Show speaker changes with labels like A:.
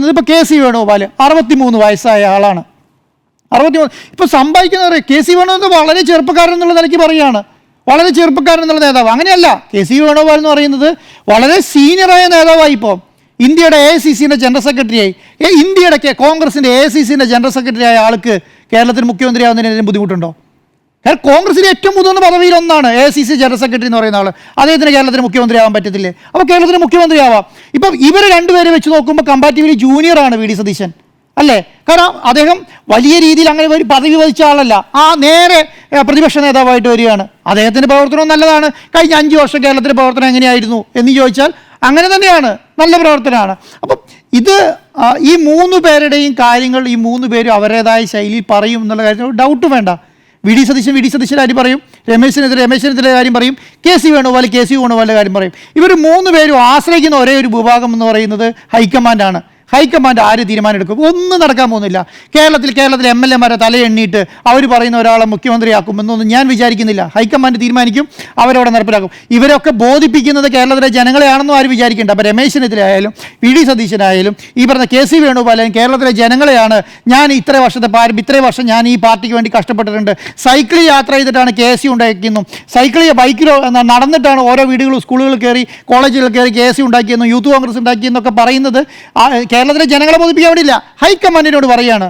A: പറയുന്നത് ഇപ്പോൾ കെ.സി. വേണുഗോപാൽ 63 വയസ്സായ ആളാണ്. 63 ഇപ്പോൾ സംഭവിക്കുന്നത് കെ.സി. വേണുഗോപാൽ വളരെ ചെറുപ്പക്കാരൻ എന്നുള്ള നിലയ്ക്ക് പറയുകയാണ്, വളരെ ചെറുപ്പക്കാരൻ എന്നുള്ള നേതാവ്. അങ്ങനെയല്ല, കെ.സി. വേണുഗോപാൽ എന്ന് പറയുന്നത് വളരെ സീനിയറായ നേതാവായി. ഇപ്പോൾ ഇന്ത്യയുടെ AICCയുടെ ജനറൽ സെക്രട്ടറിയായി, ഇന്ത്യയുടെ കോൺഗ്രസിൻ്റെ AICCയുടെ ജനറൽ സെക്രട്ടറി ആയ ആൾക്ക് കേരളത്തിൽ മുഖ്യമന്ത്രിയാവുന്നതിന് ബുദ്ധിമുട്ടുണ്ടോ? കാരണം കോൺഗ്രസിൻ്റെ ഏറ്റവും മുതിർന്ന പദവിയിലൊന്നാണ് AICC ജനറൽ സെക്രട്ടറി എന്ന് പറയുന്ന ആൾ. അദ്ദേഹത്തിന് കേരളത്തിന് മുഖ്യമന്ത്രിയാവാൻ പറ്റത്തില്ലേ? അപ്പോൾ കേരളത്തിന് മുഖ്യമന്ത്രിയാവാം. ഇപ്പം ഇവർ രണ്ടുപേരെ വെച്ച് നോക്കുമ്പോൾ കമ്പാരിറ്റീവ്ലി ജൂനിയറാണ് വി ഡി സതീശൻ, അല്ലേ? കാരണം അദ്ദേഹം വലിയ രീതിയിൽ അങ്ങനെ ഒരു പദവി വഹിച്ച ആളല്ല, നേരെ പ്രതിപക്ഷ നേതാവായിട്ട് വരികയാണ്. അദ്ദേഹത്തിൻ്റെ പ്രവർത്തനവും നല്ലതാണ്. കഴിഞ്ഞ 5 വർഷം കേരളത്തിലെ പ്രവർത്തനം എങ്ങനെയായിരുന്നു എന്ന് ചോദിച്ചാൽ അങ്ങനെ തന്നെയാണ്, നല്ല പ്രവർത്തനമാണ്. അപ്പം ഇത് ഈ 3 പേരുടെയും കാര്യങ്ങൾ ഈ 3 പേരും അവരുടേതായ ശൈലിയിൽ പറയും എന്നുള്ള കാര്യത്തിൽ ഡൗട്ട് വേണ്ട. വി ഡി സതീശൻ്റെ കാര്യം പറയും, രമേശ് ചെന്നിത്തലയുടെ കാര്യം പറയും, കെ.സി. വേണുഗോപാലിൻ്റെ കാര്യം പറയും. ഇവർ 3 പേരും ആശ്രയിക്കുന്ന ഒരേ ഒരു വിഭാഗം എന്ന് പറയുന്നത് ഹൈക്കമാൻഡാണ്. ഹൈക്കമാൻഡ് ആര് തീരുമാനം എടുക്കും? ഒന്നും നടക്കാൻ പോകുന്നില്ല. കേരളത്തിലെ MLA-മാരെ തലയെണ്ണിയിട്ട് അവർ പറയുന്ന ഒരാളെ മുഖ്യമന്ത്രിയാക്കുമെന്നൊന്നും ഞാൻ വിചാരിക്കുന്നില്ല. ഹൈക്കമാൻഡ് തീരുമാനിക്കും, അവരവിടെ നടപ്പിലാക്കും. ഇവരൊക്കെ ബോധിപ്പിക്കുന്നത് കേരളത്തിലെ ജനങ്ങളെയാണെന്നും ആരും വിചാരിക്കേണ്ട. അപ്പോൾ രമേശ് ചെന്നിത്തലയായാലും വി ഡി സതീശനായാലും ഈ പറഞ്ഞ കെ.സി. വേണുഗോപാലും കേരളത്തിലെ ജനങ്ങളെയാണ്. ഞാൻ ഇത്രയും വർഷം ഞാൻ ഈ പാർട്ടിക്ക് വേണ്ടി കഷ്ടപ്പെട്ടിട്ടുണ്ട്. സൈക്കിൾ യാത്ര ചെയ്തിട്ടാണ് KSU ഉണ്ടാക്കിയെന്നും, ബൈക്കിലോ നടന്നിട്ടാണ് ഓരോ വീടുകളും സ്കൂളുകളിൽ കയറി കോളേജുകളിൽ കയറി KSU ഉണ്ടാക്കിയെന്നും യൂത്ത് കോൺഗ്രസ് ഉണ്ടാക്കിയെന്നൊക്കെ പറയുന്നത് കേരളത്തിലെ ജനങ്ങളെ ബോധിപ്പിക്കാൻ വേണ്ടിയില്ല, ഹൈക്കമാൻഡിനോട് പറയുകയാണ്.